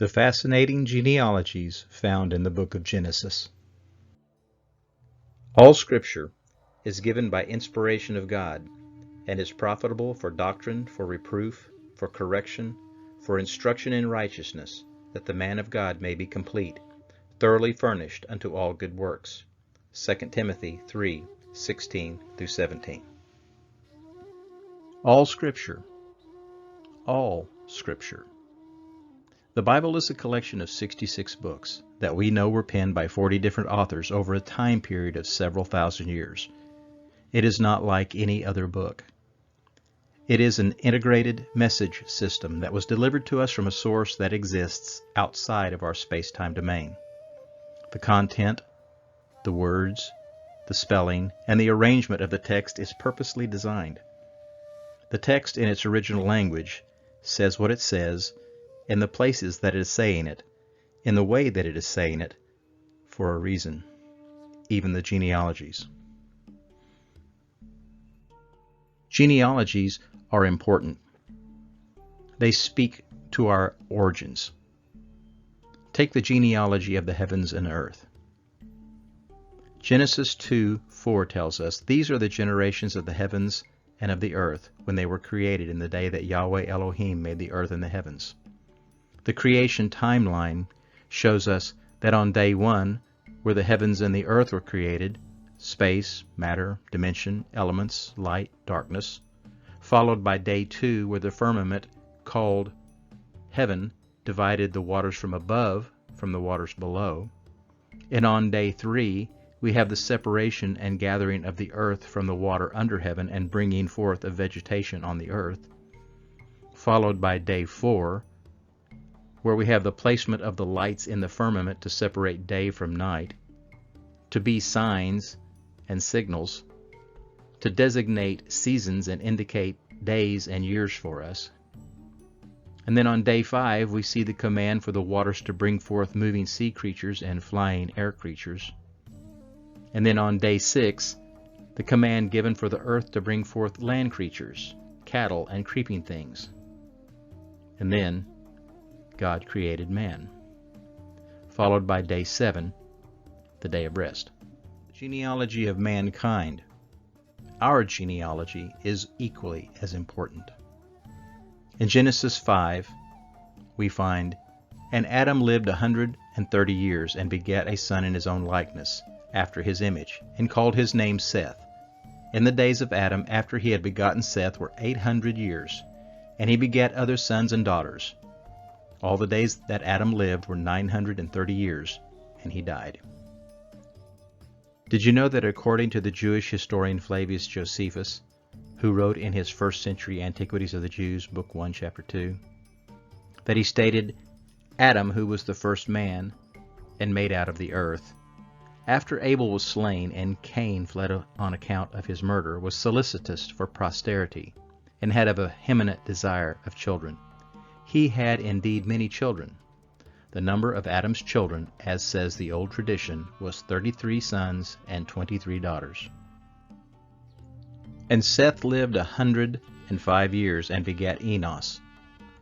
The fascinating genealogies found in the book of Genesis. All Scripture is given by inspiration of God, and is profitable for doctrine, for reproof, for correction, for instruction in righteousness, that the man of God may be complete, thoroughly furnished unto all good works. 2 Timothy 3:16-17. All Scripture. All Scripture. The Bible is a collection of 66 books that we know were penned by 40 different authors over a time period of several thousand years. It is not like any other book. It is an integrated message system that was delivered to us from a source that exists outside of our space-time domain. The content, the words, the spelling, and the arrangement of the text is purposely designed. The text in its original language says what it says in the places that it is saying it, in the way that it is saying it, for a reason, even the genealogies. Genealogies are important. They speak to our origins. Take the genealogy of the heavens and earth. Genesis 2:4 tells us, "These are the generations of the heavens and of the earth when they were created in the day that Yahweh Elohim made the earth and the heavens." The creation timeline shows us that on day 1, where the heavens and the earth were created, space, matter, dimension, elements, light, darkness, followed by day 2, where the firmament called heaven divided the waters from above from the waters below, and on day 3, we have the separation and gathering of the earth from the water under heaven and bringing forth of vegetation on the earth, followed by day 4, where we have the placement of the lights in the firmament to separate day from night, to be signs and signals, to designate seasons and indicate days and years for us. And then on day 5, we see the command for the waters to bring forth moving sea creatures and flying air creatures. And then on day 6, the command given for the earth to bring forth land creatures, cattle, and creeping things. And then God created man, followed by day 7, the day of rest. Genealogy of mankind. Our genealogy is equally as important. In Genesis 5, we find, "And Adam lived 130 years, and begat a son in his own likeness, after his image, and called his name Seth. And the days of Adam after he had begotten Seth were 800 years, and he begat other sons and daughters. All the days that Adam lived were 930 years, and he died." Did you know that according to the Jewish historian Flavius Josephus, who wrote in his 1st century Antiquities of the Jews, Book 1, Chapter 2, that he stated, "Adam, who was the first man, and made out of the earth, after Abel was slain and Cain fled on account of his murder, was solicitous for posterity, and had a vehement desire of children. He had indeed many children. The number of Adam's children, as says the old tradition, was 33 sons and 23 daughters. And Seth lived 105 years, and begat Enos.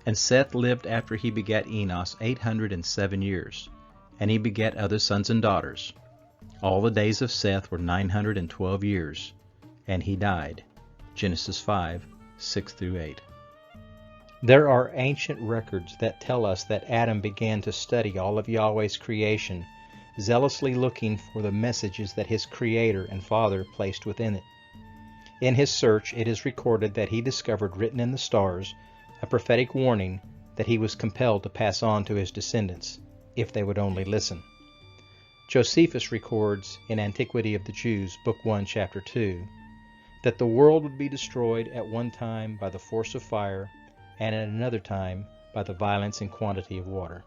And Seth lived after he begat Enos 807 years, and he begat other sons and daughters. All the days of Seth were 912 years, and he died." Genesis 5, 6-8. There are ancient records that tell us that Adam began to study all of Yahweh's creation, zealously looking for the messages that his Creator and Father placed within it. In his search, it is recorded that he discovered written in the stars a prophetic warning that he was compelled to pass on to his descendants, if they would only listen. Josephus records in Antiquity of the Jews, Book 1, Chapter 2, that the world would be destroyed at one time by the force of fire, and at another time by the violence and quantity of water.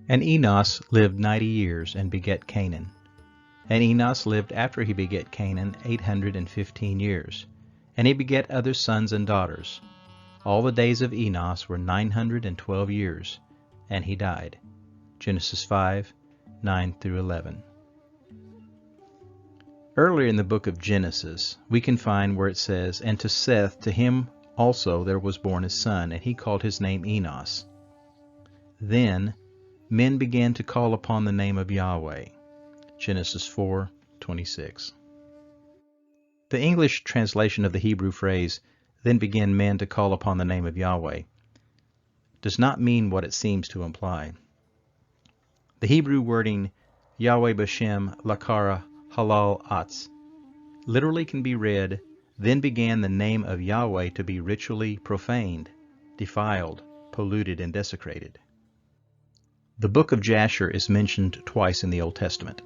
"And Enos lived 90 years, and begat Canaan. And Enos lived after he begat Canaan 815 years, and he begat other sons and daughters. All the days of Enos were 912 years, and he died." Genesis 5, 9-11. Earlier in the book of Genesis, we can find where it says, "And to Seth, to him also there was born a son, and he called his name Enos. Then men began to call upon the name of Yahweh. Genesis 4:26. The English translation of the Hebrew phrase, "Then began men to call upon the name of Yahweh," does not mean what it seems to imply. The Hebrew wording, Yahweh B'Shem Lakara Halal Atz, literally can be read, "Then began the name of Yahweh to be ritually profaned, defiled, polluted, and desecrated." The book of Jasher is mentioned twice in the Old Testament.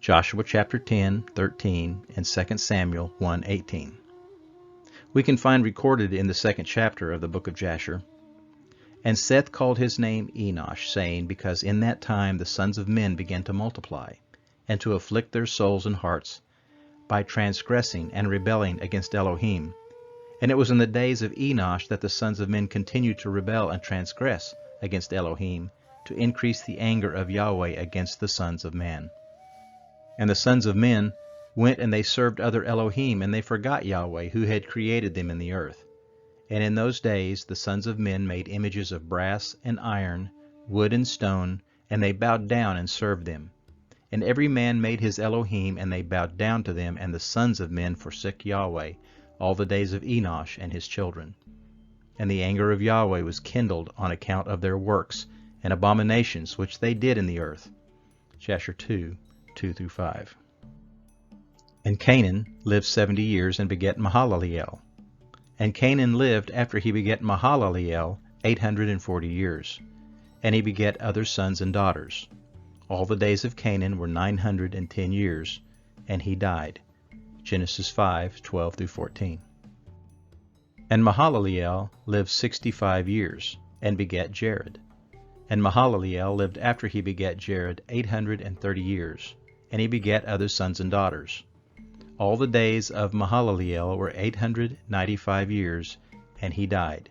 Joshua chapter 10:13 and 2 Samuel 1:18. We can find recorded in the 2nd chapter of the book of Jasher, "And Seth called his name Enosh, saying, Because in that time the sons of men began to multiply, and to afflict their souls and hearts, by transgressing and rebelling against Elohim. And it was in the days of Enosh that the sons of men continued to rebel and transgress against Elohim, to increase the anger of Yahweh against the sons of man. And the sons of men went and they served other Elohim, and they forgot Yahweh, who had created them in the earth. And in those days the sons of men made images of brass and iron, wood and stone, and they bowed down and served them. And every man made his Elohim, and they bowed down to them, and the sons of men forsook Yahweh all the days of Enosh and his children. And the anger of Yahweh was kindled on account of their works and abominations which they did in the earth." Jasher 2:2-5. "And Canaan lived 70 years and begat Mahalaleel. And Canaan lived after he begat Mahalaleel 840 years. And he begat other sons and daughters. All the days of Canaan were 910 years, and he died." Genesis 5:12-14. "And Mahalaleel lived 65 years, and begat Jared. And Mahalaleel lived after he begat Jared 830 years, and he begat other sons and daughters. All the days of Mahalaleel were 895 years, and he died."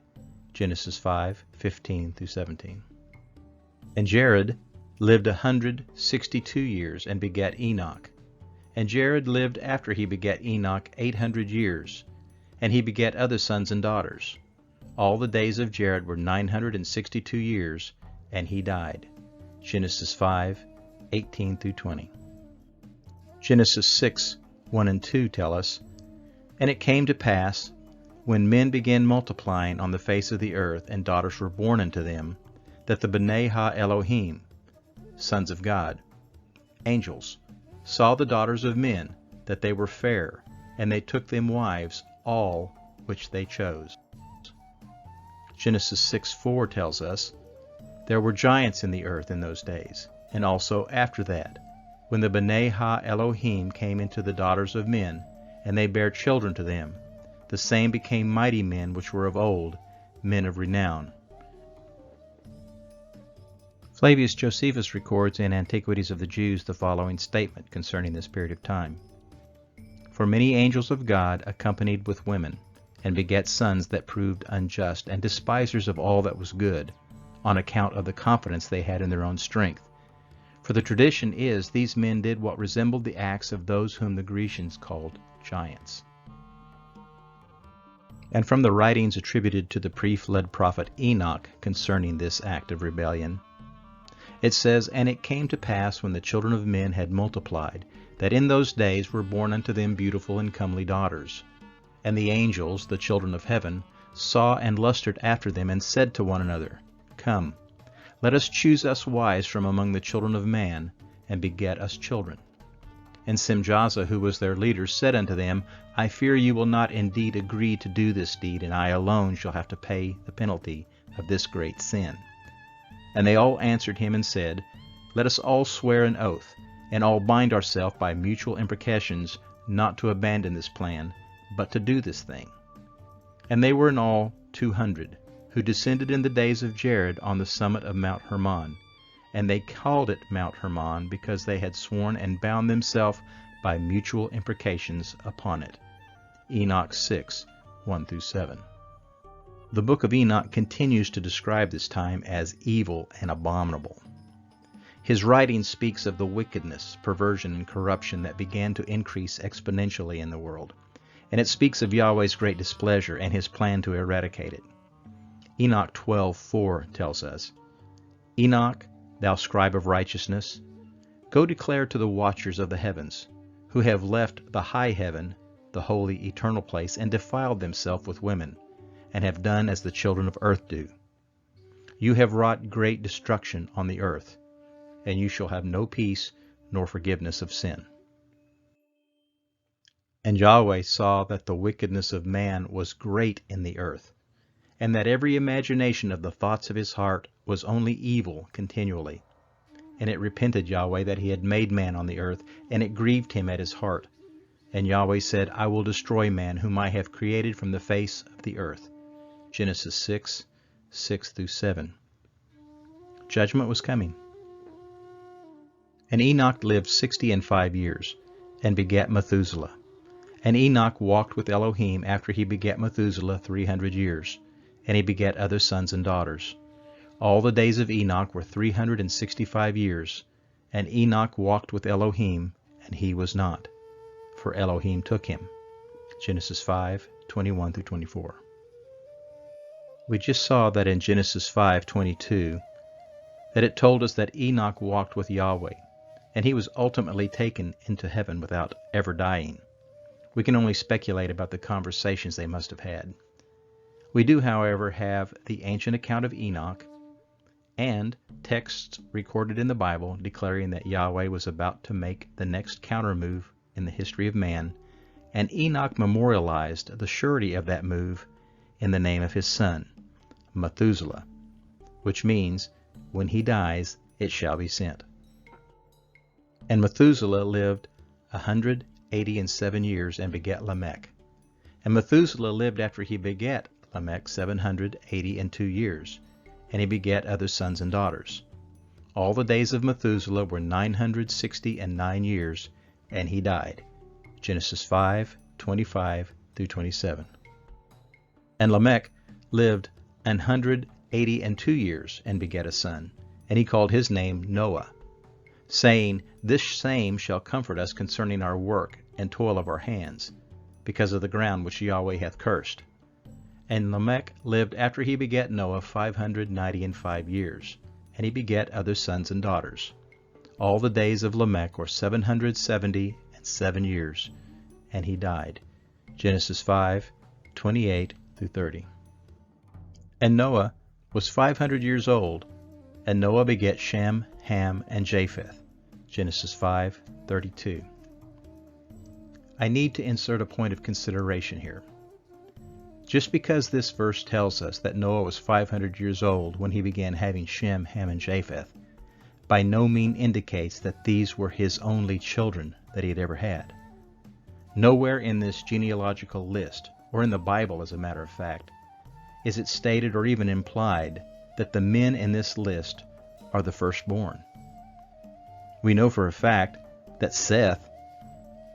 Genesis 5:15-17. "And Jared lived 162 years, and begat Enoch. And Jared lived after he begat Enoch 800 years, and he begat other sons and daughters. All the days of Jared were 962 years, and he died." Genesis 5:18-20. Genesis 6:1-2 tell us, "And it came to pass, when men began multiplying on the face of the earth, and daughters were born unto them, that the B'nai Ha-Elohim, sons of God, angels, saw the daughters of men, that they were fair, and they took them wives, all which they chose." Genesis 6:4 tells us, "There were giants in the earth in those days, and also after that, when the B'nai Ha-Elohim came into the daughters of men, and they bare children to them. The same became mighty men which were of old, men of renown." Flavius Josephus records in Antiquities of the Jews the following statement concerning this period of time: "For many angels of God accompanied with women, and begat sons that proved unjust, and despisers of all that was good, on account of the confidence they had in their own strength. For the tradition is, these men did what resembled the acts of those whom the Grecians called giants." And from the writings attributed to the pre-flood prophet Enoch concerning this act of rebellion, it says, "And it came to pass, when the children of men had multiplied, that in those days were born unto them beautiful and comely daughters. And the angels, the children of heaven, saw and lustered after them, and said to one another, Come, let us choose us wives from among the children of man, and beget us children. And Simjaza, who was their leader, said unto them, I fear you will not indeed agree to do this deed, and I alone shall have to pay the penalty of this great sin. And they all answered him and said, Let us all swear an oath, and all bind ourselves by mutual imprecations, not to abandon this plan, but to do this thing. And they were in all 200, who descended in the days of Jared on the summit of Mount Hermon. And they called it Mount Hermon, because they had sworn and bound themselves by mutual imprecations upon it. Enoch 6, 1-7. The book of Enoch continues to describe this time as evil and abominable. His writing speaks of the wickedness, perversion, and corruption that began to increase exponentially in the world, and it speaks of Yahweh's great displeasure and his plan to eradicate it. Enoch 12:4 tells us, Enoch, thou scribe of righteousness, go declare to the watchers of the heavens, who have left the high heaven, the holy eternal place, and defiled themselves with women, and have done as the children of earth do. You have wrought great destruction on the earth, and you shall have no peace nor forgiveness of sin. And Yahweh saw that the wickedness of man was great in the earth, and that every imagination of the thoughts of his heart was only evil continually. And it repented Yahweh that he had made man on the earth, and it grieved him at his heart. And Yahweh said, I will destroy man whom I have created from the face of the earth. Genesis 6:6-7. Judgment was coming. And Enoch lived 65 years, and begat Methuselah. And Enoch walked with Elohim after he begat Methuselah 300 years, and he begat other sons and daughters. All the days of Enoch were 365 years, and Enoch walked with Elohim, and he was not, for Elohim took him. Genesis 5:21-24. We just saw that in Genesis 5:22, that it told us that Enoch walked with Yahweh, and he was ultimately taken into heaven without ever dying. We can only speculate about the conversations they must have had. We do, however, have the ancient account of Enoch and texts recorded in the Bible declaring that Yahweh was about to make the next counter-move in the history of man, and Enoch memorialized the surety of that move in the name of his son, Methuselah, which means, when he dies, it shall be sent. And Methuselah lived 187 years and begat Lamech. And Methuselah lived after he begat Lamech 782 years, and he begat other sons and daughters. All the days of Methuselah were 969 years, and he died. Genesis 5:25-27. And Lamech lived 182 years, and begat a son, and he called his name Noah, saying, This same shall comfort us concerning our work and toil of our hands, because of the ground which Yahweh hath cursed. And Lamech lived after he begat Noah 595 years, and he begat other sons and daughters. All the days of Lamech were 777 years, and he died. Genesis 5:28-30. And Noah was 500 years old, and Noah begat Shem, Ham, and Japheth. Genesis 5:32. I need to insert a point of consideration here. Just because this verse tells us that Noah was 500 years old when he began having Shem, Ham, and Japheth, by no means indicates that these were his only children that he had ever had. Nowhere in this genealogical list, or in the Bible as a matter of fact, is it stated or even implied that the men in this list are the firstborn. We know for a fact that Seth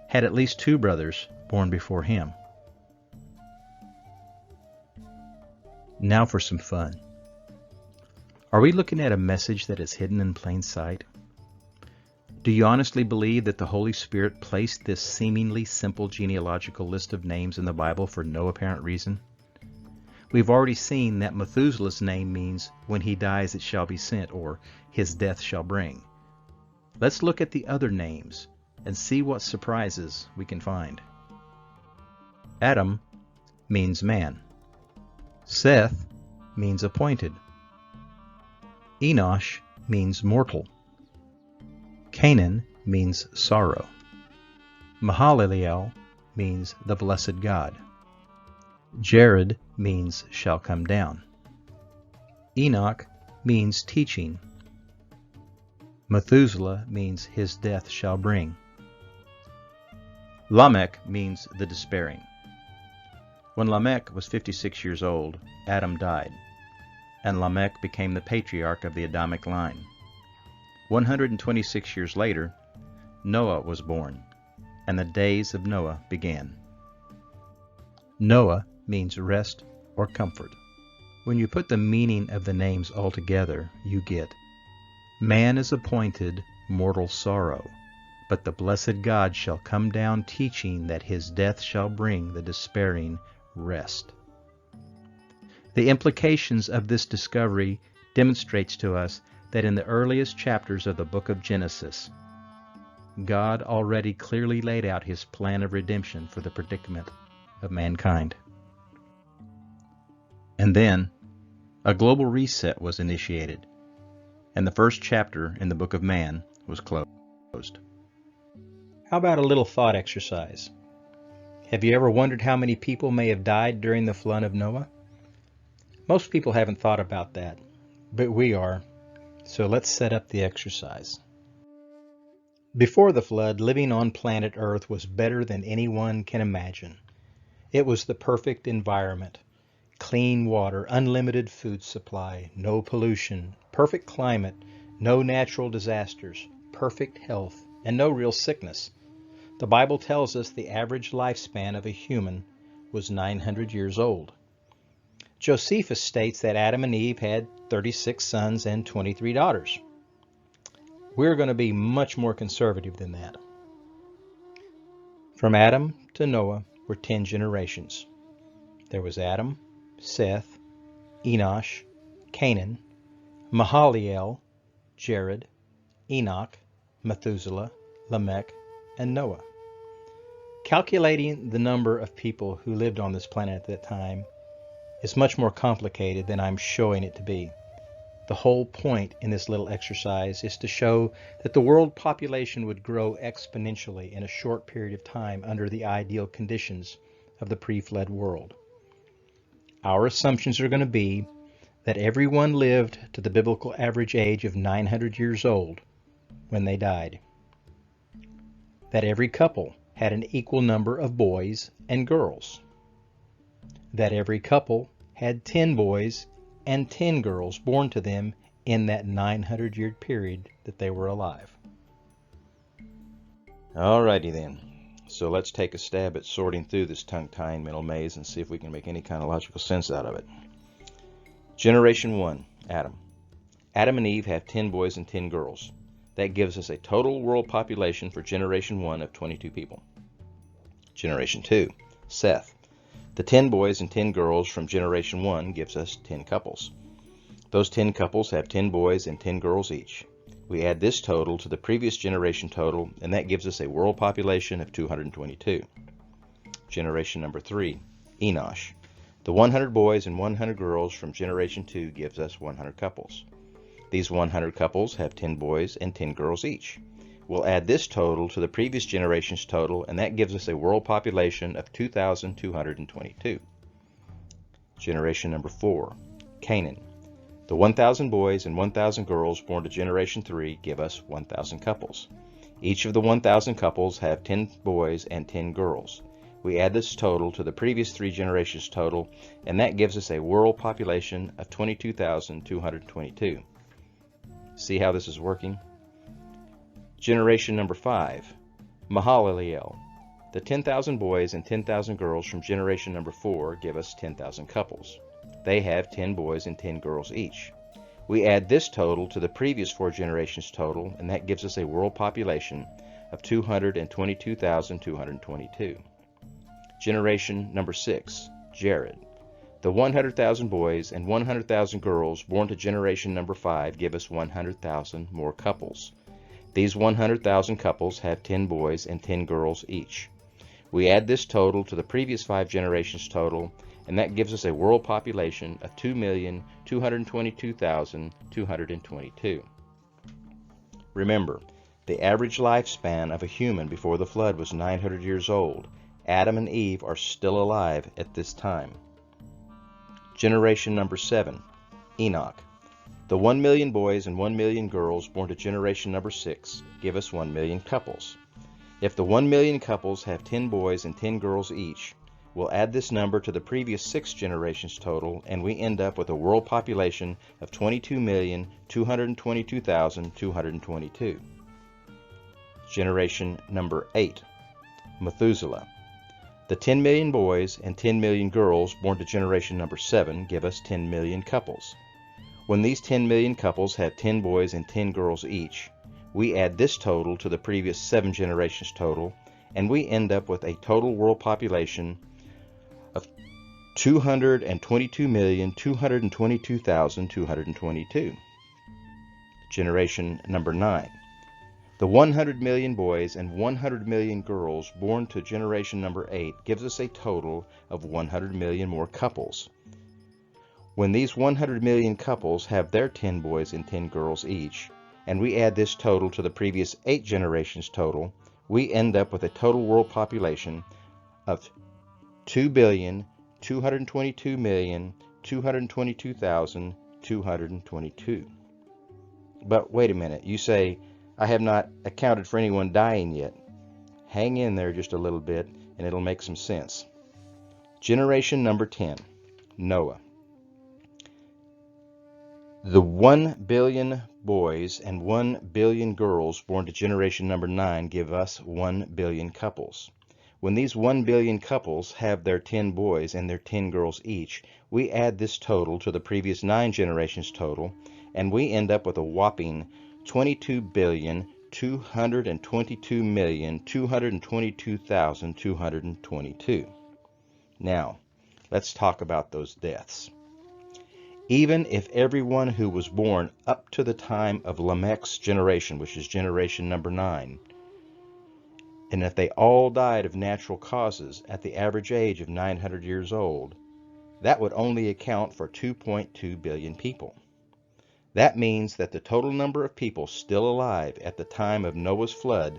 had at least 2 brothers born before him. Now for some fun. Are we looking at a message that is hidden in plain sight? Do you honestly believe that the Holy Spirit placed this seemingly simple genealogical list of names in the Bible for no apparent reason? We've already seen that Methuselah's name means, when he dies it shall be sent, or his death shall bring. Let's look at the other names and see what surprises we can find. Adam means man. Seth means appointed. Enosh means mortal. Canaan means sorrow. Mahalaleel means the blessed God. Jared means shall come down. Enoch means teaching. Methuselah means his death shall bring. Lamech means the despairing. When Lamech was 56 years old, Adam died, and Lamech became the patriarch of the Adamic line. 126 years later, Noah was born, and the days of Noah began. Noah means rest or comfort. When you put the meaning of the names all together, you get, man is appointed mortal sorrow, but the blessed God shall come down teaching that his death shall bring the despairing rest. The implications of this discovery demonstrates to us that in the earliest chapters of the book of Genesis, God already clearly laid out his plan of redemption for the predicament of mankind. And then, a global reset was initiated, and the first chapter in the book of man was closed. How about a little thought exercise? Have you ever wondered how many people may have died during the flood of Noah? Most people haven't thought about that, but we are, so let's set up the exercise. Before the flood, living on planet Earth was better than anyone can imagine. It was the perfect environment. Clean water, unlimited food supply, no pollution, perfect climate, no natural disasters, perfect health, and no real sickness. The Bible tells us the average lifespan of a human was 900 years old. Josephus states that Adam and Eve had 36 sons and 23 daughters. We're going to be much more conservative than that. From Adam to Noah were 10 generations. There was Adam, Seth, Enosh, Canaan, Mahalalel, Jared, Enoch, Methuselah, Lamech, and Noah. Calculating the number of people who lived on this planet at that time is much more complicated than I'm showing it to be. The whole point in this little exercise is to show that the world population would grow exponentially in a short period of time under the ideal conditions of the pre-flood world. Our assumptions are going to be that everyone lived to the biblical average age of 900 years old when they died. That every couple had an equal number of boys and girls. That every couple had 10 boys and 10 girls born to them in that 900-year period that they were alive. Alrighty then. So let's take a stab at sorting through this tongue-tying mental maze and see if we can make any kind of logical sense out of it. Generation 1, Adam. Adam and Eve have 10 boys and 10 girls. That gives us a total world population for Generation 1 of 22 people. Generation 2, Seth. The 10 boys and 10 girls from Generation 1 gives us 10 couples. Those 10 couples have 10 boys and 10 girls each. We add this total to the previous generation total, and that gives us a world population of 222. Generation number 3, Enosh. The 100 boys and 100 girls from Generation 2 gives us 100 couples. These 100 couples have 10 boys and 10 girls each. We'll add this total to the previous generation's total, and that gives us a world population of 2,222. Generation number 4, Canaan. The 1,000 boys and 1,000 girls born to Generation 3 give us 1,000 couples. Each of the 1,000 couples have 10 boys and 10 girls. We add this total to the previous 3 generations' total, and that gives us a world population of 22,222. See how this is working? Generation number 5, Mahalalel. The 10,000 boys and 10,000 girls from Generation number 4 give us 10,000 couples. They have 10 boys and 10 girls each. We add this total to the previous 4 generations' total, and that gives us a world population of 222,222. Generation number 6, Jared. The 100,000 boys and 100,000 girls born to Generation number 5 give us 100,000 more couples. These 100,000 couples have 10 boys and 10 girls each. We add this total to the previous 5 generations' total, and that gives us a world population of 2,222,222. Remember, the average lifespan of a human before the flood was 900 years old. Adam and Eve are still alive at this time. Generation number 7, Enoch. The 1 million boys and 1 million girls born to Generation number 6 give us 1 million couples. If the 1 million couples have 10 boys and 10 girls each, we'll add this number to the previous 6 generations total, and we end up with a world population of 22,222,222. Generation number 8, Methuselah. The 10 million boys and 10 million girls born to Generation number 7 give us 10 million couples. When these 10 million couples have 10 boys and 10 girls each, we add this total to the previous 7 generations total, and we end up with a total world population of 222,222,222. Generation number 9. The 100 million boys and 100 million girls born to generation number 8 gives us a total of 100 million more couples. When these 100 million couples have their 10 boys and 10 girls each, and we add this total to the previous 8 generations total, we end up with a total world population of 2,222,222,222. But wait a minute, you say, I have not accounted for anyone dying yet. Hang in there just a little bit and it'll make some sense. Generation number 10, Noah. The 1 billion boys and 1 billion girls born to generation number 9 give us 1 billion couples. When these 1 billion couples have their 10 boys and their 10 girls each, we add this total to the previous 9 generations total, and we end up with a whopping 22,222,222,222. Now, let's talk about those deaths. Even if everyone who was born up to the time of Lamech's generation, which is generation number 9, and if they all died of natural causes at the average age of 900 years old, that would only account for 2.2 billion people. That means that the total number of people still alive at the time of Noah's flood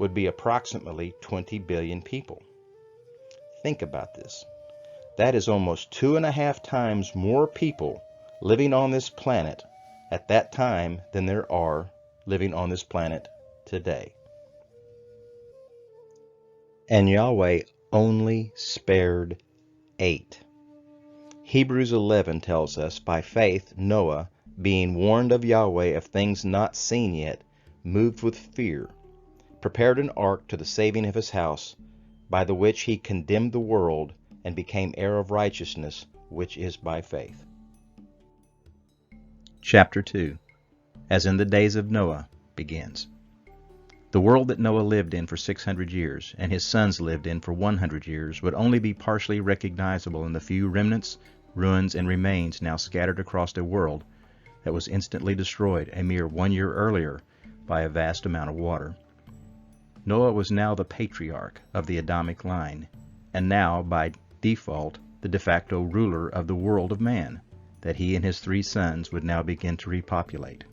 would be approximately 20 billion people. Think about this. That is almost 2.5 times more people living on this planet at that time than there are living on this planet today. And Yahweh only spared 8. Hebrews 11 tells us, by faith Noah, being warned of Yahweh of things not seen yet, moved with fear, prepared an ark to the saving of his house, by the which he condemned the world, and became heir of righteousness, which is by faith. Chapter 2, as in the days of Noah, begins. The world that Noah lived in for 600 years, and his sons lived in for 100 years, would only be partially recognizable in the few remnants, ruins, and remains now scattered across a world that was instantly destroyed a mere 1 year earlier by a vast amount of water. Noah was now the patriarch of the Adamic line, and now, by default, the de facto ruler of the world of man, that he and his 3 sons would now begin to repopulate.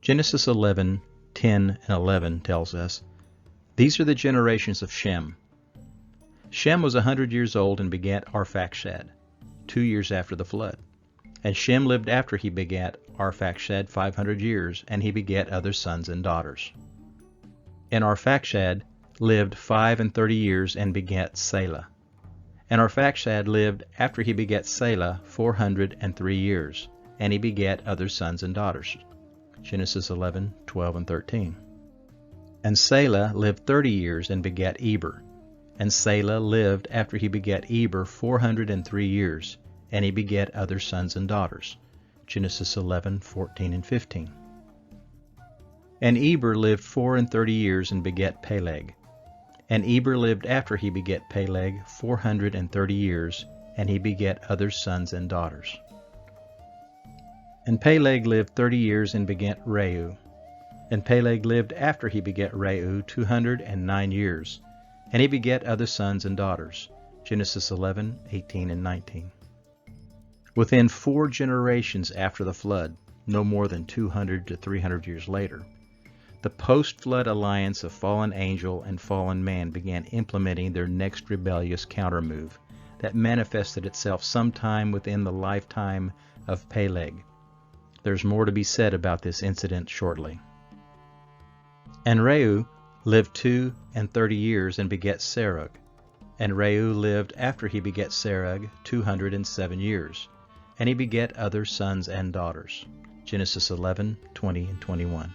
Genesis 11:10 and 11 tells us, these are the generations of Shem. Shem was 100 years old and begat Arphaxad, 2 years after the flood. And Shem lived after he begat Arphaxad 500 years, and he begat other sons and daughters. And Arphaxad lived 35 years and begat Salah. And Arphaxad lived after he begat Salah 403 years, and he begat other sons and daughters. Genesis 11:12 and 13. And Salah lived 30 years and begat Eber. And Salah lived after he begat Eber 403 years, and he begat other sons and daughters. Genesis 11:14 and 15. And Eber lived 34 years and begat Peleg. And Eber lived after he begat Peleg 430 years, and he begat other sons and daughters. And Peleg lived 30 years and begat Reu. And Peleg lived after he begat Reu 209 years, and he begat other sons and daughters. Genesis 11:18 and 19. Within 4 generations after the flood, no more than 200 to 300 years later, the post-flood alliance of fallen angel and fallen man began implementing their next rebellious countermove that manifested itself sometime within the lifetime of Peleg. There's more to be said about this incident shortly. And Reu lived 32 years and begat Serug. And Reu lived after he begat Serug 207 years, and he begat other sons and daughters. Genesis 11:20 and 21.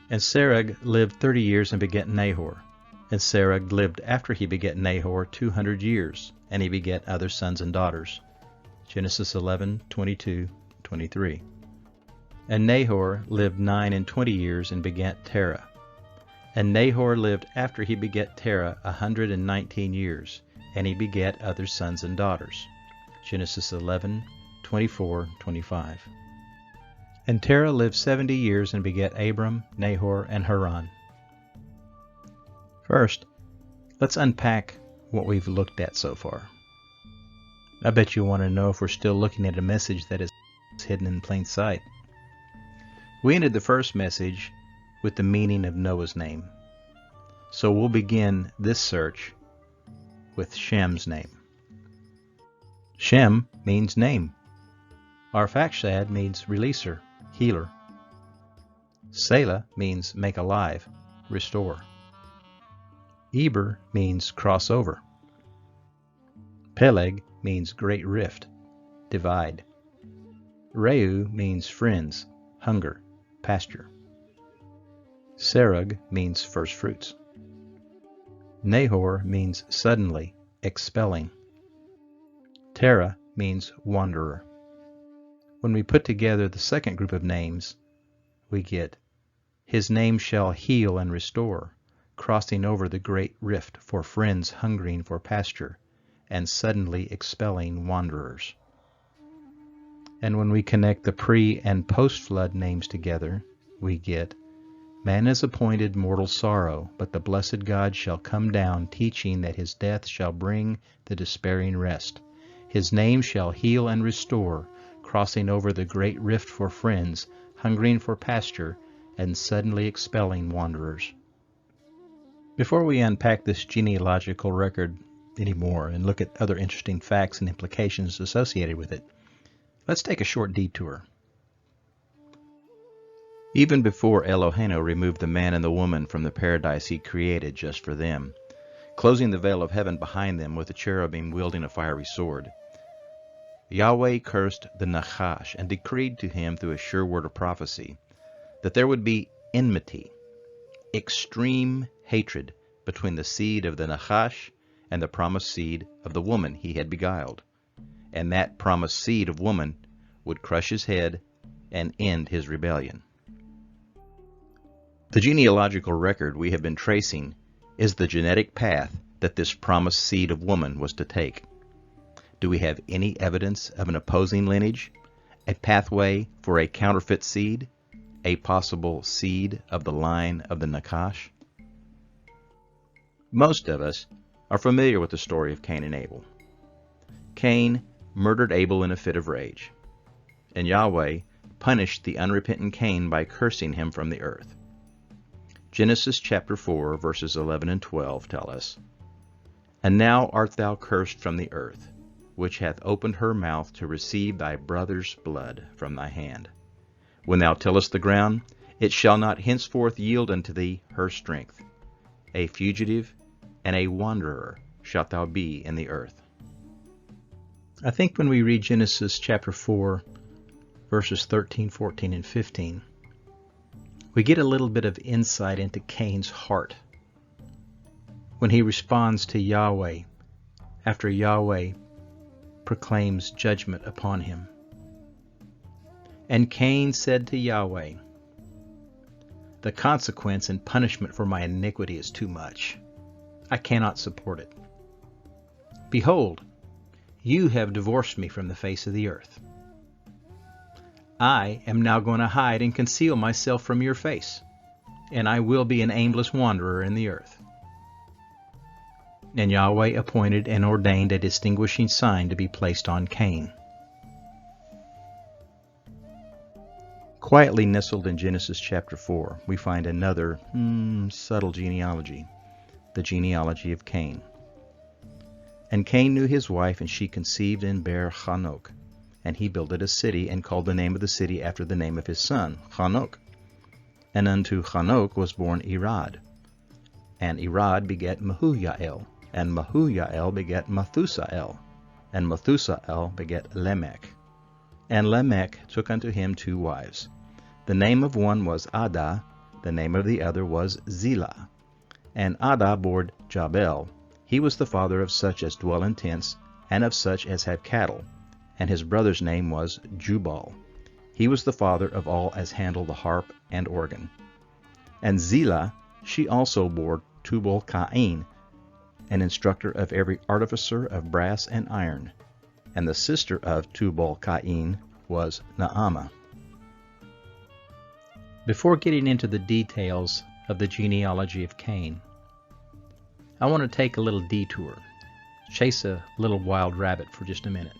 And Serug lived 30 years and begat Nahor. And Serug lived after he begat Nahor 200 years, and he begat other sons and daughters. Genesis 11:22, 23. And Nahor lived 29 years and begat Terah. And Nahor lived after he begat Terah 119 years, and he begat other sons and daughters. Genesis 11:24-25. And Terah lived 70 years and begat Abram, Nahor, and Haran. First, let's unpack what we've looked at so far. I bet you want to know if we're still looking at a message that is hidden in plain sight. We ended the first message with the meaning of Noah's name. So we'll begin this search with Shem's name. Shem means name. Arphaxad means releaser, healer. Selah means make alive, restore. Eber means cross over. Peleg means great rift, divide. Reu means friends, hunger, pasture. Serug means first fruits. Nahor means suddenly, expelling. Terah means wanderer. When we put together the second group of names, we get, his name shall heal and restore, crossing over the great rift for friends hungering for pasture, and suddenly expelling wanderers. And when we connect the pre- and post-flood names together, we get, man is appointed mortal sorrow, but the blessed God shall come down, teaching that his death shall bring the despairing rest. His name shall heal and restore, crossing over the great rift for friends, hungering for pasture, and suddenly expelling wanderers. Before we unpack this genealogical record anymore and look at other interesting facts and implications associated with it, let's take a short detour. Even before Eloheinu removed the man and the woman from the paradise he created just for them, closing the veil of heaven behind them with the cherubim wielding a fiery sword, Yahweh cursed the Nachash and decreed to him through a sure word of prophecy that there would be enmity, extreme hatred between the seed of the Nachash and the promised seed of the woman he had beguiled, and that promised seed of woman would crush his head and end his rebellion. The genealogical record we have been tracing is the genetic path that this promised seed of woman was to take. Do we have any evidence of an opposing lineage, a pathway for a counterfeit seed, a possible seed of the line of the Nakash? Most of us are familiar with the story of Cain and Abel. Cain murdered Abel in a fit of rage, and Yahweh punished the unrepentant Cain by cursing him from the earth. Genesis chapter 4, verses 11 and 12 tell us, And now art thou cursed from the earth, which hath opened her mouth to receive thy brother's blood from thy hand. When thou tillest the ground, it shall not henceforth yield unto thee her strength. A fugitive and a wanderer shalt thou be in the earth. I think when we read Genesis chapter 4, verses 13, 14, and 15, we get a little bit of insight into Cain's heart when he responds to Yahweh after Yahweh proclaims judgment upon him. And Cain said to Yahweh, The consequence and punishment for my iniquity is too much. I cannot support it. Behold, you have divorced me from the face of the earth. I am now going to hide and conceal myself from your face, and I will be an aimless wanderer in the earth. And Yahweh appointed and ordained a distinguishing sign to be placed on Cain. Quietly nestled in Genesis chapter 4, we find another subtle genealogy, the genealogy of Cain. And Cain knew his wife, and she conceived and bare Hanok. And he builded a city, and called the name of the city after the name of his son, Hanok. And unto Hanok was born Irad. And Irad begat Mehujael, and Mehujael begat Methusael, and Methusael begat Lamech. And Lamech took unto him 2 wives. The name of one was Adah, the name of the other was Zillah. And Adah bore Jabal. He was the father of such as dwell in tents, and of such as have cattle. And his brother's name was Jubal. He was the father of all as handle the harp and organ. And Zillah, she also bore Tubal-Cain, an instructor of every artificer of brass and iron. And the sister of Tubal-Cain was Naamah. Before getting into the details of the genealogy of Cain, I want to take a little detour, chase a little wild rabbit for just a minute.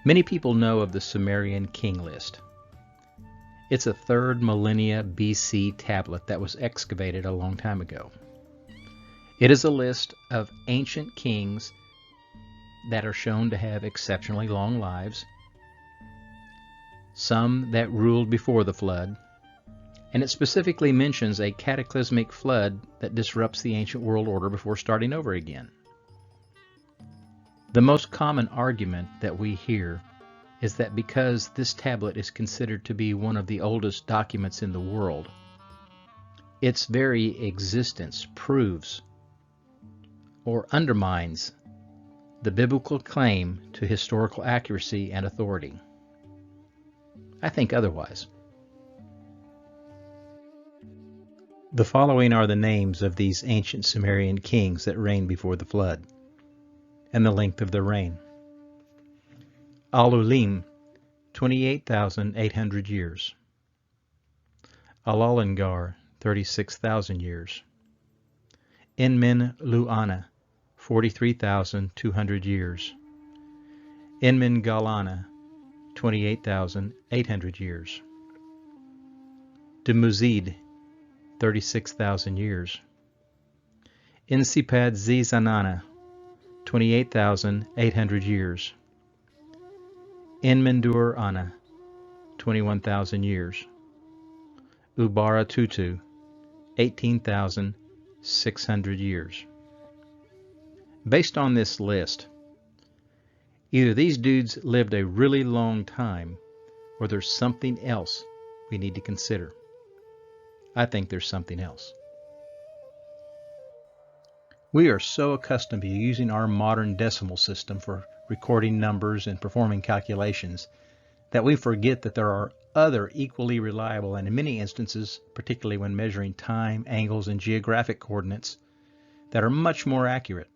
Many people know of the Sumerian king list. It's a 3rd millennia BC tablet that was excavated a long time ago. It is a list of ancient kings that are shown to have exceptionally long lives, some that ruled before the flood, and it specifically mentions a cataclysmic flood that disrupts the ancient world order before starting over again. The most common argument that we hear is that because this tablet is considered to be one of the oldest documents in the world, its very existence proves or undermines the biblical claim to historical accuracy and authority. I think otherwise. The following are the names of these ancient Sumerian kings that reigned before the flood, and the length of their reign. Alulim, 28,800 years. Alalangar, 36,000 years. Enmen-Luana, 43,200 years. Enmen-Galana, 28,800 years. Dumuzid, 36,000 years. Insipad-Zizanana, 28,800 years. Enmendur-Ana, 21,000 years. Ubara-Tutu, 18,600 years. Based on this list, either these dudes lived a really long time, or there's something else we need to consider. I think there's something else. We are so accustomed to using our modern decimal system for recording numbers and performing calculations that we forget that there are other equally reliable and in many instances, particularly when measuring time, angles, and geographic coordinates, that are much more accurate.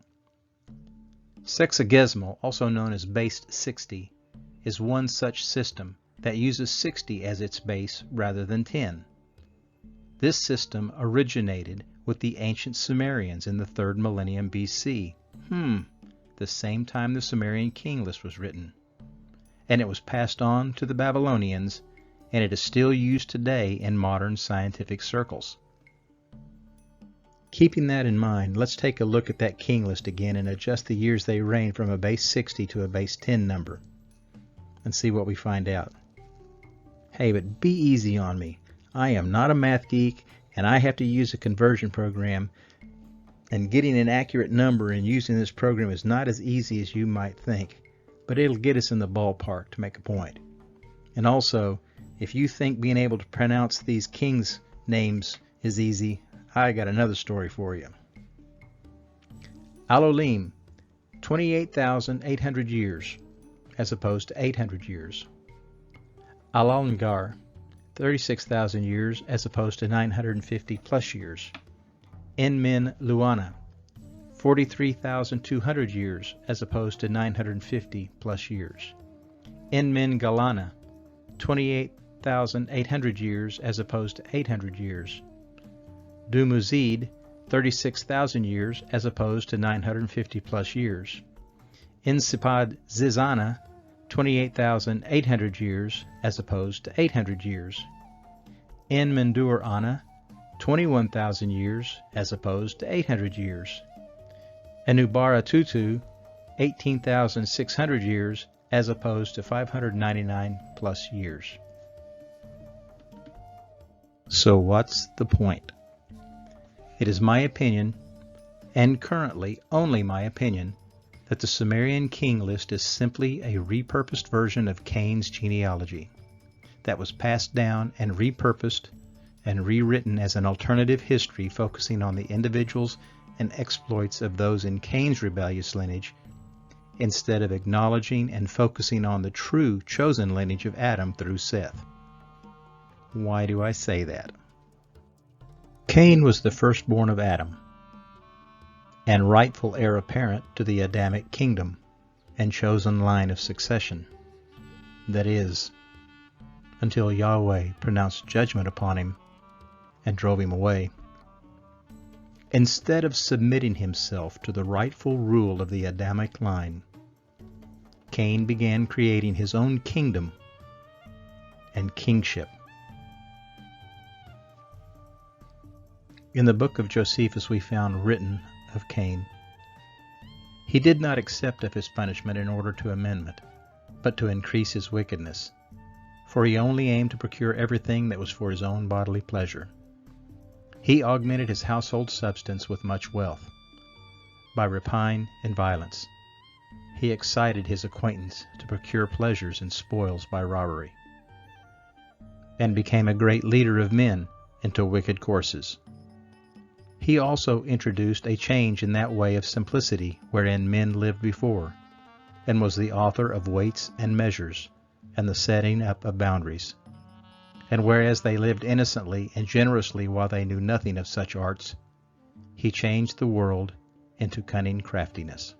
Sexagesimal, also known as base 60, is one such system that uses 60 as its base rather than 10. This system originated with the ancient Sumerians in the 3rd millennium BC, the same time the Sumerian king list was written. And it was passed on to the Babylonians, and it is still used today in modern scientific circles. Keeping that in mind, let's take a look at that king list again and adjust the years they reigned from a base 60 to a base 10 number, and see what we find out. Hey, but be easy on me. I am not a math geek, and I have to use a conversion program, and getting an accurate number and using this program is not as easy as you might think, but it'll get us in the ballpark to make a point. And also, if you think being able to pronounce these kings' names is easy, I got another story for you. Alulim, 28,800 years, as opposed to 800 years. Alalangar, 36,000 years, as opposed to 950 plus years. Enmen-Luana, 43,200 years, as opposed to 950 plus years. Enmen-Galana, 28,800 years, as opposed to 800 years. Dumuzid, 36,000 years, as opposed to 950 plus years. Insipad-Zizana, 28,800 years, as opposed to 800 years. Enmendur-Ana, 21,000 years, as opposed to 800 years. And Ubara-Tutu, 18,600 years, as opposed to 599 plus years. So what's the point? It is my opinion, and currently only my opinion, that the Sumerian king list is simply a repurposed version of Cain's genealogy that was passed down and repurposed and rewritten as an alternative history focusing on the individuals and exploits of those in Cain's rebellious lineage instead of acknowledging and focusing on the true chosen lineage of Adam through Seth. Why do I say that? Cain was the firstborn of Adam, and rightful heir apparent to the Adamic kingdom and chosen line of succession. That is, until Yahweh pronounced judgment upon him and drove him away. Instead of submitting himself to the rightful rule of the Adamic line, Cain began creating his own kingdom and kingship. In the book of Josephus we found written of Cain, "He did not accept of his punishment in order to amendment, but to increase his wickedness, for he only aimed to procure everything that was for his own bodily pleasure. He augmented his household substance with much wealth. By rapine and violence, he excited his acquaintance to procure pleasures and spoils by robbery, and became a great leader of men into wicked courses. He also introduced a change in that way of simplicity wherein men lived before, and was the author of weights and measures, and the setting up of boundaries. And whereas they lived innocently and generously while they knew nothing of such arts, he changed the world into cunning craftiness."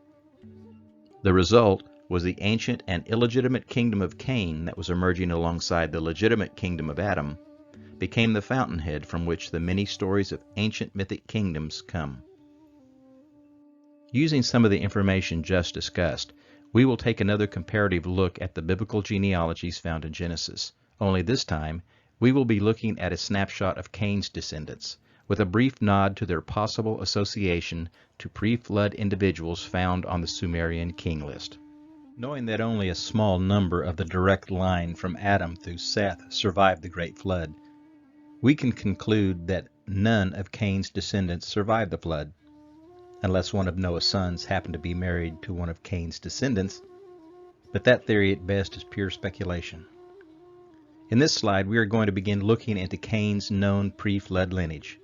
The result was the ancient and illegitimate kingdom of Cain that was emerging alongside the legitimate kingdom of Adam, became the fountainhead from which the many stories of ancient mythic kingdoms come. Using some of the information just discussed, we will take another comparative look at the biblical genealogies found in Genesis, only this time we will be looking at a snapshot of Cain's descendants, with a brief nod to their possible association to pre-flood individuals found on the Sumerian king list. Knowing that only a small number of the direct line from Adam through Seth survived the Great Flood, we can conclude that none of Cain's descendants survived the flood, unless one of Noah's sons happened to be married to one of Cain's descendants, but that theory at best is pure speculation. In this slide, we are going to begin looking into Cain's known pre-flood lineage.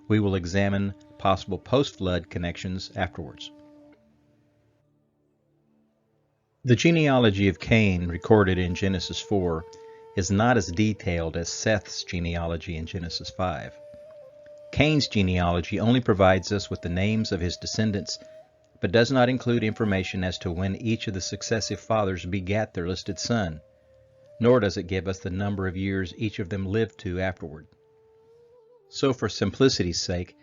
We will examine possible post-flood connections afterwards. The genealogy of Cain recorded in Genesis 4 is not as detailed as Seth's genealogy in Genesis 5. Cain's genealogy only provides us with the names of his descendants, but does not include information as to when each of the successive fathers begat their listed son, nor does it give us the number of years each of them lived to afterward. So for simplicity's sake,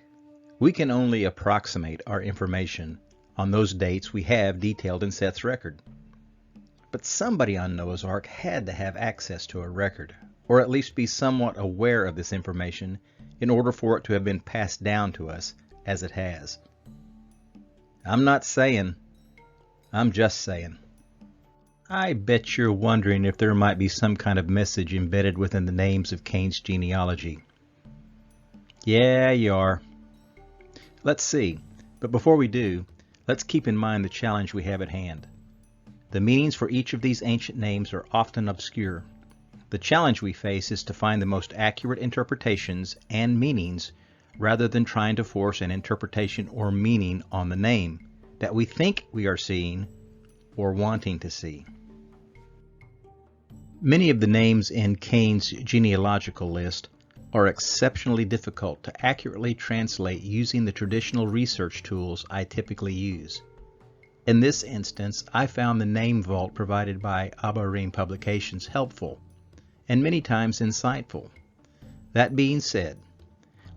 we can only approximate our information on those dates we have detailed in Seth's record. But somebody on Noah's Ark had to have access to a record, or at least be somewhat aware of this information in order for it to have been passed down to us as it has. I'm not saying, I'm just saying. I bet you're wondering if there might be some kind of message embedded within the names of Cain's genealogy. Yeah, you are. Let's see, but before we do, let's keep in mind the challenge we have at hand. The meanings for each of these ancient names are often obscure. The challenge we face is to find the most accurate interpretations and meanings rather than trying to force an interpretation or meaning on the name that we think we are seeing or wanting to see. Many of the names in Cain's genealogical list are exceptionally difficult to accurately translate using the traditional research tools I typically use. In this instance, I found the name vault provided by Abarim Publications helpful, and many times insightful. That being said,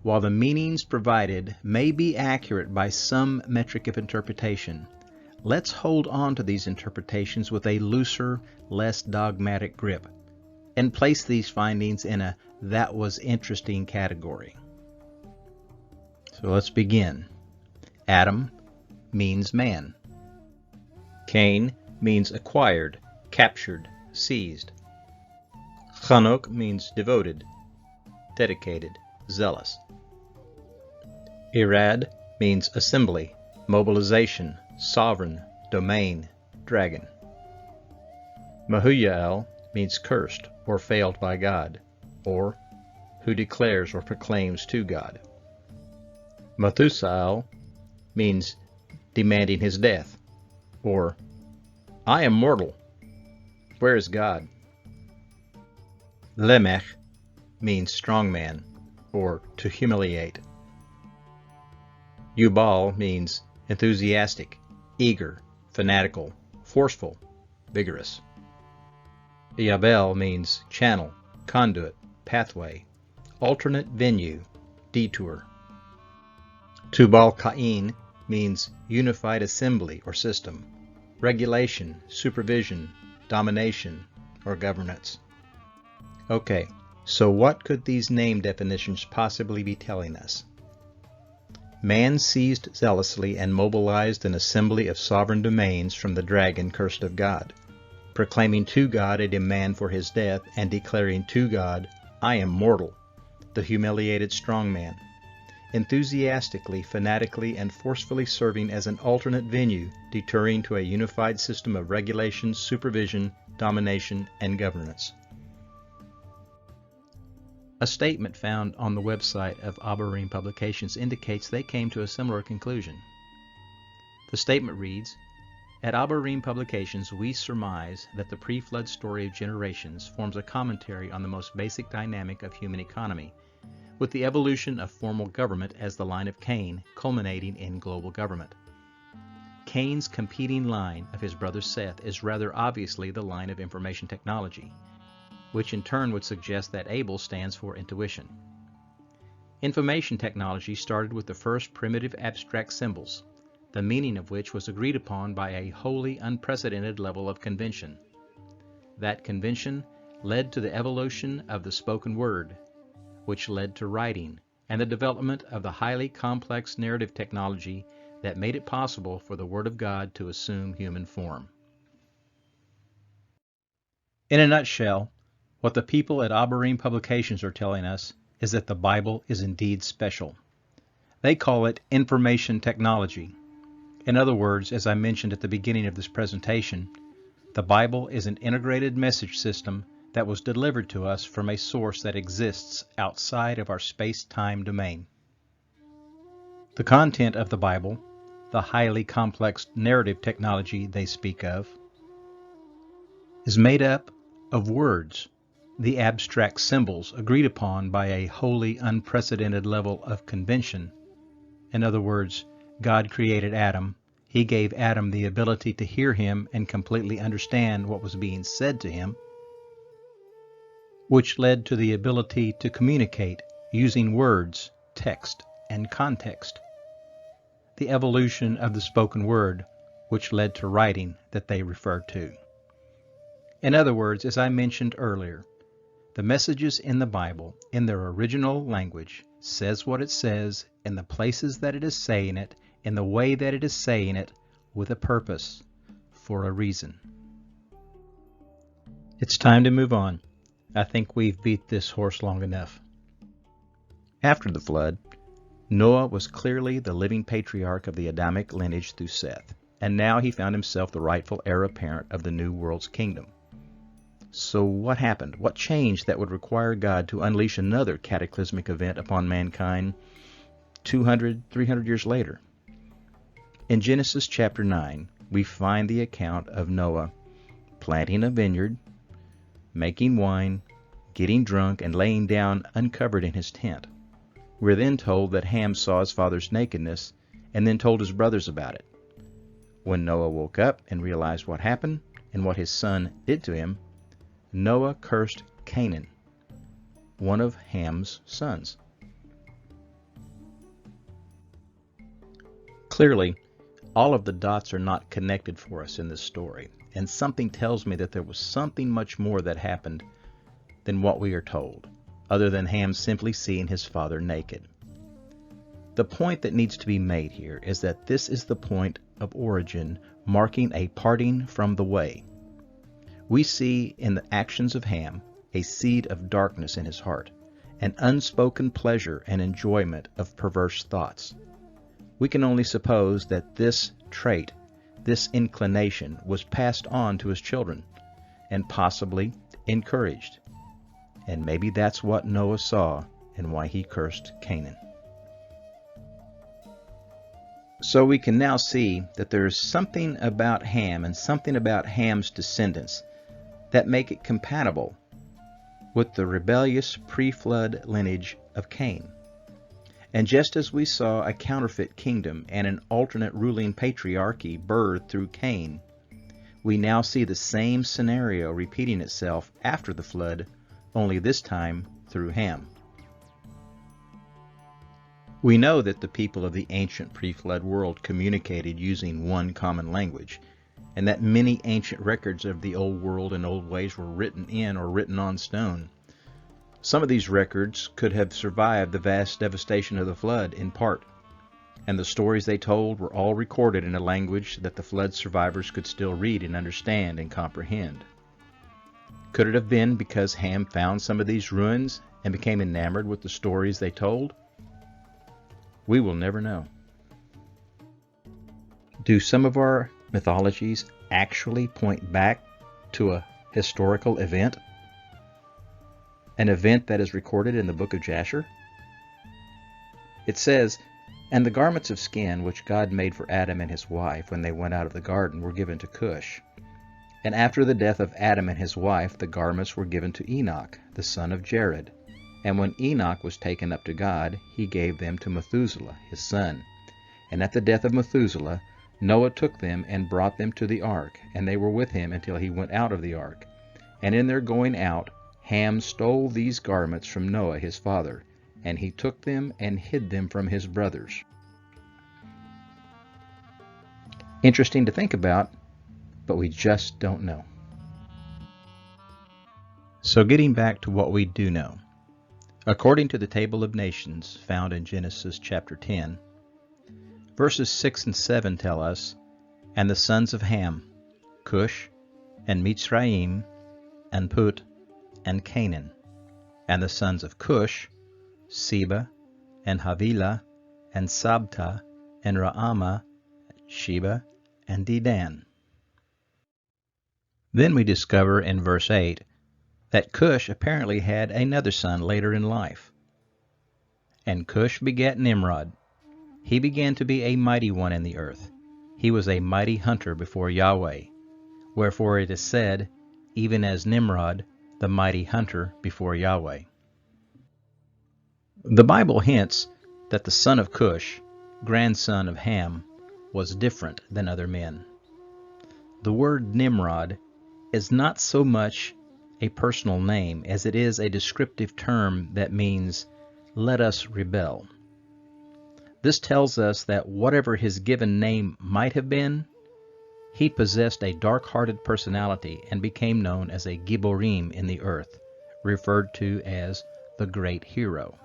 while the meanings provided may be accurate by some metric of interpretation, let's hold on to these interpretations with a looser, less dogmatic grip, and place these findings in a "that was interesting" category. So let's begin. Adam means man. Cain means acquired, captured, seized. Chanok means devoted, dedicated, zealous. Irad means assembly, mobilization, sovereign, domain, dragon. Mahuyael means cursed or failed by God, or who declares or proclaims to God. Methusael means demanding his death, or I am mortal. Where is God? Lemech means strong man, or to humiliate. Yubal means enthusiastic, eager, fanatical, forceful, vigorous. Yabel means channel, conduit, pathway, alternate venue, detour. Tubal Cain means unified assembly or system, regulation, supervision, domination, or governance. Okay, so what could these name definitions possibly be telling us? Man seized zealously and mobilized an assembly of sovereign domains from the dragon cursed of God, proclaiming to God a demand for his death and declaring to God, I am mortal, the humiliated strong man, enthusiastically, fanatically, and forcefully serving as an alternate venue, deterring to a unified system of regulation, supervision, domination, and governance. A statement found on the website of Abarim Publications indicates they came to a similar conclusion. The statement reads, at Abarim Publications, we surmise that the pre-flood story of generations forms a commentary on the most basic dynamic of human economy, with the evolution of formal government as the line of Cain, culminating in global government. Cain's competing line of his brother Seth is rather obviously the line of information technology, which in turn would suggest that Abel stands for intuition. Information technology started with the first primitive abstract symbols, the meaning of which was agreed upon by a wholly unprecedented level of convention. That convention led to the evolution of the spoken word, which led to writing, and the development of the highly complex narrative technology that made it possible for the Word of God to assume human form. In a nutshell, what the people at Abarim Publications are telling us is that the Bible is indeed special. They call it information technology. In other words, as I mentioned at the beginning of this presentation, the Bible is an integrated message system that was delivered to us from a source that exists outside of our space-time domain. The content of the Bible, the highly complex narrative technology they speak of, is made up of words, the abstract symbols agreed upon by a wholly unprecedented level of convention. In other words, God created Adam. He gave Adam the ability to hear him and completely understand what was being said to him, which led to the ability to communicate using words, text, and context. The evolution of the spoken word, which led to writing that they refer to. In other words, as I mentioned earlier, the messages in the Bible, in their original language, says what it says in the places that it is saying it, in the way that it is saying it, with a purpose, for a reason. It's time to move on. I think we've beat this horse long enough. After the flood, Noah was clearly the living patriarch of the Adamic lineage through Seth, and now he found himself the rightful heir apparent of the new world's kingdom. So what happened? What changed that would require God to unleash another cataclysmic event upon mankind 200, 300 years later? In Genesis chapter 9, we find the account of Noah planting a vineyard, making wine, getting drunk, and laying down uncovered in his tent. We're then told that Ham saw his father's nakedness and then told his brothers about it. When Noah woke up and realized what happened and what his son did to him, Noah cursed Canaan, one of Ham's sons. Clearly, all of the dots are not connected for us in this story, and something tells me that there was something much more that happened than what we are told, other than Ham simply seeing his father naked. The point that needs to be made here is that this is the point of origin, marking a parting from the way. We see in the actions of Ham a seed of darkness in his heart, an unspoken pleasure and enjoyment of perverse thoughts. We can only suppose that this trait, this inclination, was passed on to his children, and possibly encouraged. And maybe that's what Noah saw and why he cursed Canaan. So we can now see that there is something about Ham and something about Ham's descendants that make it compatible with the rebellious pre-flood lineage of Cain. And just as we saw a counterfeit kingdom and an alternate ruling patriarchy birthed through Cain, we now see the same scenario repeating itself after the flood, only this time through Ham. We know that the people of the ancient pre-flood world communicated using one common language, and that many ancient records of the old world and old ways were written in or written on stone. Some of these records could have survived the vast devastation of the flood in part, and the stories they told were all recorded in a language that the flood survivors could still read and understand and comprehend. Could it have been because Ham found some of these ruins and became enamored with the stories they told? We will never know. Do some of our mythologies actually point back to a historical event? An event that is recorded in the book of Jasher? It says, "And the garments of skin which God made for Adam and his wife when they went out of the garden were given to Cush. And after the death of Adam and his wife, the garments were given to Enoch, the son of Jared. And when Enoch was taken up to God, he gave them to Methuselah, his son. And at the death of Methuselah, Noah took them and brought them to the ark, and they were with him until he went out of the ark. And in their going out, Ham stole these garments from Noah his father, and he took them and hid them from his brothers." Interesting to think about, but we just don't know. So getting back to what we do know. According to the Table of Nations found in Genesis chapter 10, verses 6 and 7 tell us, "And the sons of Ham, Cush, and Mitzrayim, and Put, and Canaan. And the sons of Cush, Seba, and Havilah, and Sabta, and Raamah, Sheba, and Dedan." Then we discover in verse 8 that Cush apparently had another son later in life. "And Cush begat Nimrod. He began to be a mighty one in the earth. He was a mighty hunter before Yahweh. Wherefore it is said, even as Nimrod, the mighty hunter before Yahweh." The Bible hints that the son of Cush, grandson of Ham, was different than other men. The word Nimrod is not so much a personal name as it is a descriptive term that means, "let us rebel." This tells us that whatever his given name might have been, he possessed a dark-hearted personality and became known as a Gibborim in the earth, referred to as the great hero.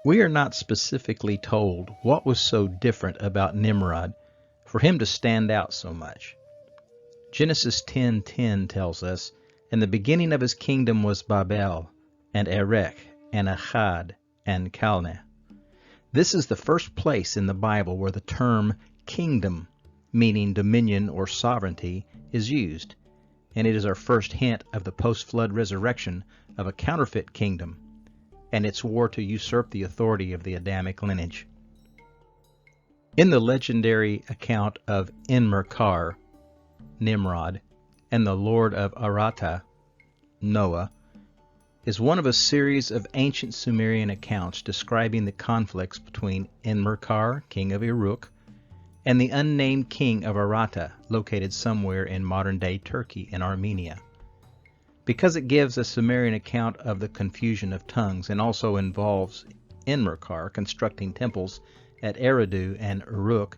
We are not specifically told what was so different about Nimrod for him to stand out so much. Genesis 10:10 tells us, "In the beginning of his kingdom was Babel, and Erech, and Akkad, and Calneh." This is the first place in the Bible where the term kingdom, meaning dominion or sovereignty, is used, and it is our first hint of the post-flood resurrection of a counterfeit kingdom and its war to usurp the authority of the Adamic lineage. In the legendary account of Enmerkar, Nimrod, and the Lord of Aratta, Noah, is one of a series of ancient Sumerian accounts describing the conflicts between Enmerkar, king of Uruk, and the unnamed king of Aratta, located somewhere in modern-day Turkey and Armenia. Because it gives a Sumerian account of the confusion of tongues and also involves Enmerkar constructing temples at Eridu and Uruk,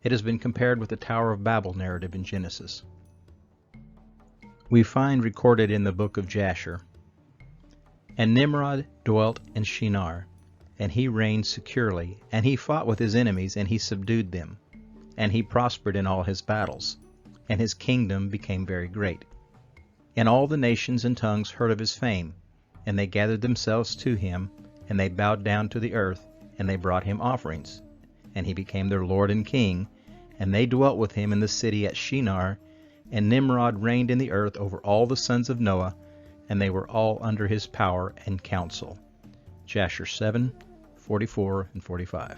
it has been compared with the Tower of Babel narrative in Genesis. We find recorded in the book of Jasher, "And Nimrod dwelt in Shinar, and he reigned securely, and he fought with his enemies, and he subdued them, and he prospered in all his battles, and his kingdom became very great. And all the nations and tongues heard of his fame, and they gathered themselves to him, and they bowed down to the earth, and they brought him offerings. And he became their lord and king, and they dwelt with him in the city at Shinar, and Nimrod reigned in the earth over all the sons of Noah, and they were all under his power and counsel." Jasher 7:44 and 45.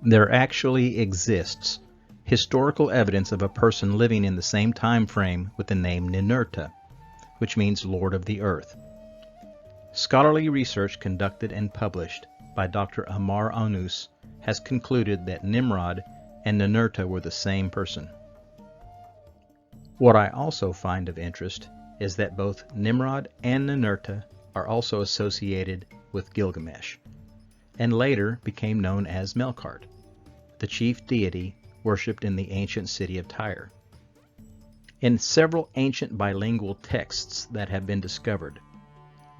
There actually exists historical evidence of a person living in the same time frame with the name Ninurta, which means Lord of the Earth. Scholarly research conducted and published by Dr. Amar Onus has concluded that Nimrod and Ninurta were the same person. What I also find of interest is that both Nimrod and Ninurta are also associated with Gilgamesh, and later became known as Melkart, the chief deity worshipped in the ancient city of Tyre. In several ancient bilingual texts that have been discovered,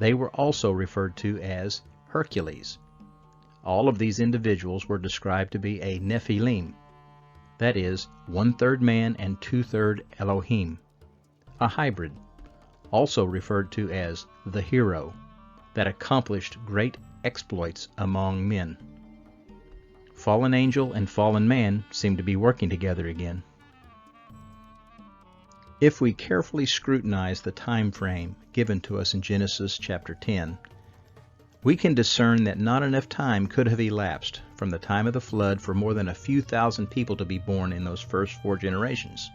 they were also referred to as Hercules. All of these individuals were described to be a Nephilim, that is, 1/3 man and 2/3 Elohim, a hybrid, also referred to as the hero, that accomplished great exploits among men. Fallen angel and fallen man seem to be working together again. If we carefully scrutinize the time frame given to us in Genesis chapter 10, we can discern that not enough time could have elapsed from the time of the flood for more than a few thousand people to be born in those first 4 generations.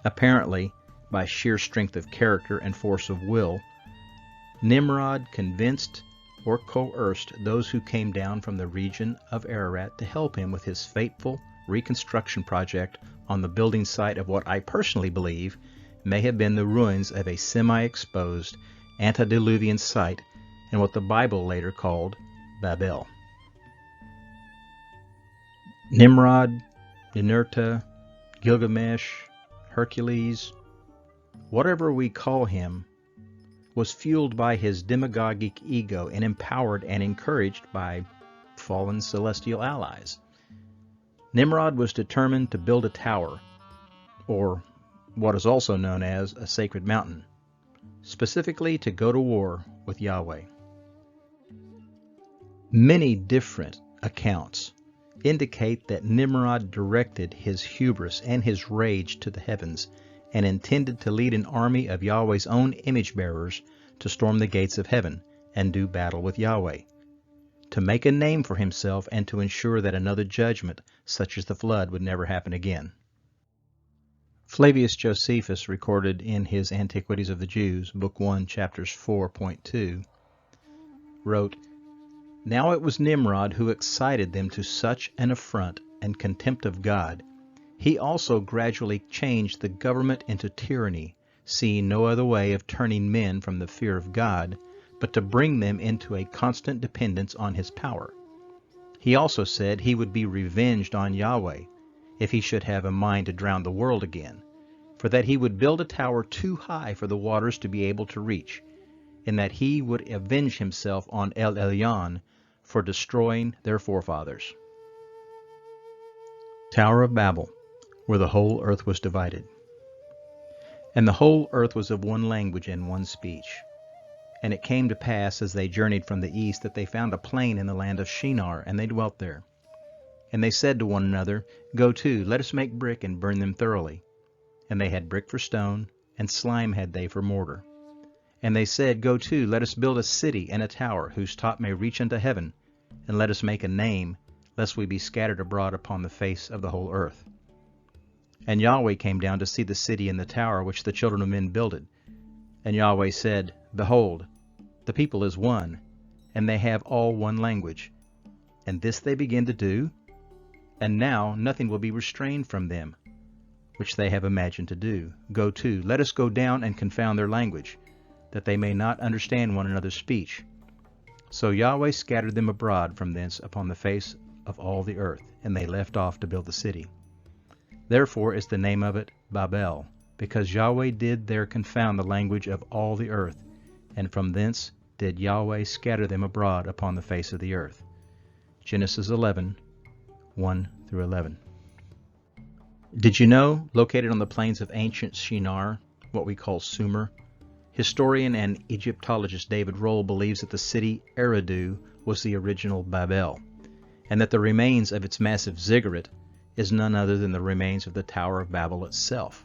Apparently, by sheer strength of character and force of will, Nimrod convinced or coerced those who came down from the region of Ararat to help him with his fateful reconstruction project on the building site of what I personally believe may have been the ruins of a semi-exposed antediluvian site in what the Bible later called Babel. Nimrod, Ninurta, Gilgamesh, Hercules, whatever we call him, was fueled by his demagogic ego and empowered and encouraged by fallen celestial allies. Nimrod was determined to build a tower, or what is also known as a sacred mountain, specifically to go to war with Yahweh. Many different accounts indicate that Nimrod directed his hubris and his rage to the heavens and intended to lead an army of Yahweh's own image bearers to storm the gates of heaven and do battle with Yahweh, to make a name for himself and to ensure that another judgment such as the flood would never happen again. Flavius Josephus recorded in his Antiquities of the Jews, Book 1, chapters 4.2, wrote, "Now it was Nimrod who excited them to such an affront and contempt of God. He also gradually changed the government into tyranny, seeing no other way of turning men from the fear of God, but to bring them into a constant dependence on his power. He also said he would be revenged on Yahweh, if he should have a mind to drown the world again, for that he would build a tower too high for the waters to be able to reach, and that he would avenge himself on El Elyon for destroying their forefathers." Tower of Babel, where the whole earth was divided. "And the whole earth was of one language and one speech. And it came to pass, as they journeyed from the east, that they found a plain in the land of Shinar, and they dwelt there. And they said to one another, Go to, let us make brick and burn them thoroughly. And they had brick for stone, and slime had they for mortar. And they said, Go to, let us build a city and a tower, whose top may reach unto heaven, and let us make a name, lest we be scattered abroad upon the face of the whole earth. And Yahweh came down to see the city and the tower which the children of men builded. And Yahweh said, Behold, the people is one, and they have all one language. And this they begin to do, and now nothing will be restrained from them, which they have imagined to do. Go to, let us go down and confound their language, that they may not understand one another's speech. So Yahweh scattered them abroad from thence upon the face of all the earth, and they left off to build the city. Therefore is the name of it Babel, because Yahweh did there confound the language of all the earth, and from thence did Yahweh scatter them abroad upon the face of the earth." Genesis 11, 1-11. Did you know, located on the plains of ancient Shinar, what we call Sumer, historian and Egyptologist David Rohl believes that the city Eridu was the original Babel, and that the remains of its massive ziggurat is none other than the remains of the Tower of Babel itself.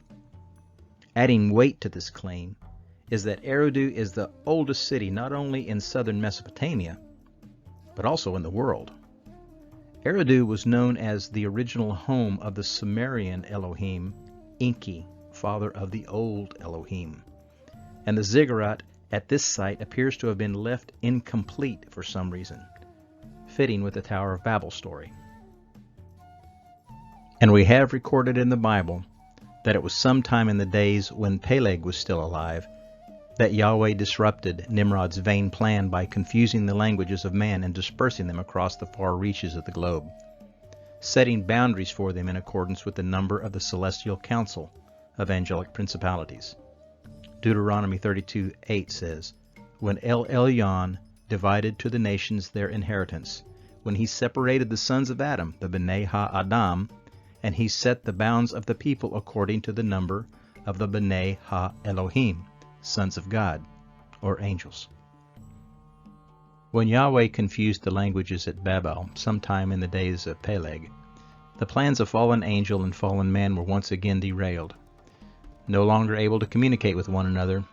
Adding weight to this claim is that Eridu is the oldest city not only in southern Mesopotamia, but also in the world. Eridu was known as the original home of the Sumerian Elohim, Enki, father of the old Elohim. And the ziggurat at this site appears to have been left incomplete for some reason, fitting with the Tower of Babel story. And we have recorded in the Bible that it was sometime in the days when Peleg was still alive that Yahweh disrupted Nimrod's vain plan by confusing the languages of man and dispersing them across the far reaches of the globe, setting boundaries for them in accordance with the number of the celestial council of angelic principalities. Deuteronomy 32:8 says, "When El Elyon divided to the nations their inheritance, when he separated the sons of Adam, the B'nai Ha-Adam, and he set the bounds of the people according to the number of the B'nai Ha-Elohim, sons of God," or angels. When Yahweh confused the languages at Babel, sometime in the days of Peleg, the plans of fallen angel and fallen man were once again derailed. No longer able to communicate with one another,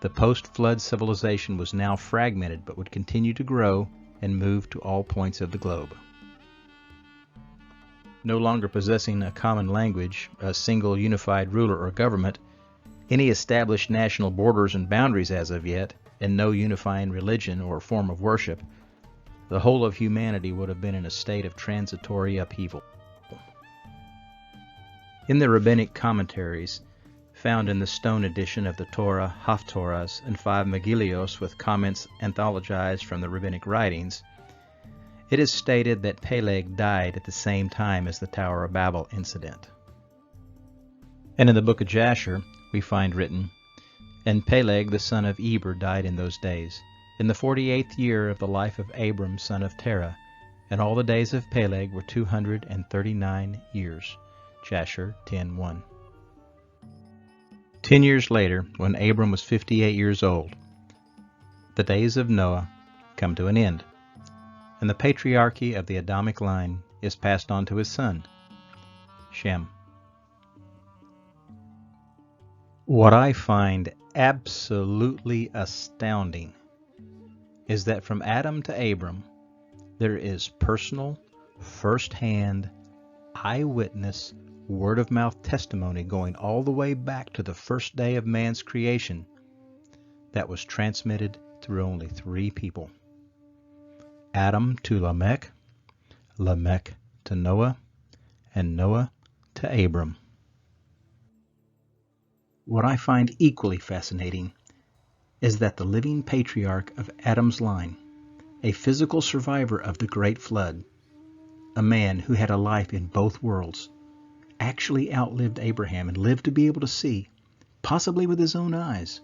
the post-flood civilization was now fragmented but would continue to grow and move to all points of the globe. No longer possessing a common language, a single unified ruler or government, any established national borders and boundaries as of yet, and no unifying religion or form of worship, the whole of humanity would have been in a state of transitory upheaval. In the rabbinic commentaries, found in the stone edition of the Torah, Haftorahs, and 5 Megillios with comments anthologized from the rabbinic writings, it is stated that Peleg died at the same time as the Tower of Babel incident. And in the book of Jasher, we find written, "And Peleg the son of Eber died in those days, in the 48th year of the life of Abram son of Terah, and all the days of Peleg were 239 years." Jasher 10:1. 10 years later, when Abram was 58 years old, the days of Noah come to an end, and the patriarchy of the Adamic line is passed on to his son, Shem. What I find absolutely astounding is that from Adam to Abram, there is personal, first-hand, eyewitness, word-of-mouth testimony going all the way back to the first day of man's creation that was transmitted through only 3 people. Adam to Lamech, Lamech to Noah, and Noah to Abram. What I find equally fascinating is that the living patriarch of Adam's line, a physical survivor of the Great Flood, a man who had a life in both worlds, actually outlived Abraham and lived to be able to see, possibly with his own eyes,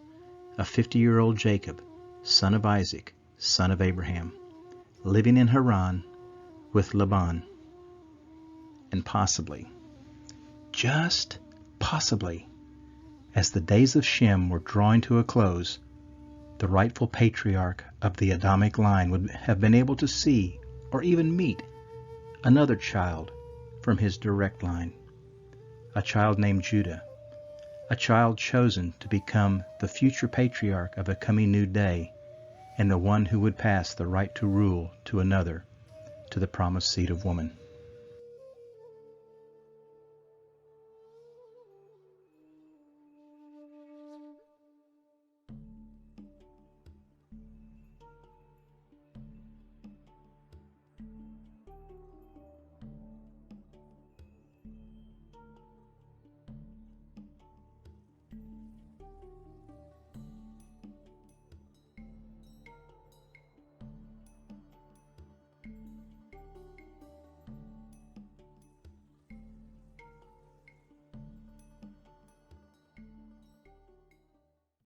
a 50-year-old Jacob, son of Isaac, son of Abraham, living in Haran with Laban. And possibly, just possibly, as the days of Shem were drawing to a close, the rightful patriarch of the Adamic line would have been able to see or even meet another child from his direct line, a child named Judah, a child chosen to become the future patriarch of a coming new day and the one who would pass the right to rule to another, to the promised seed of woman.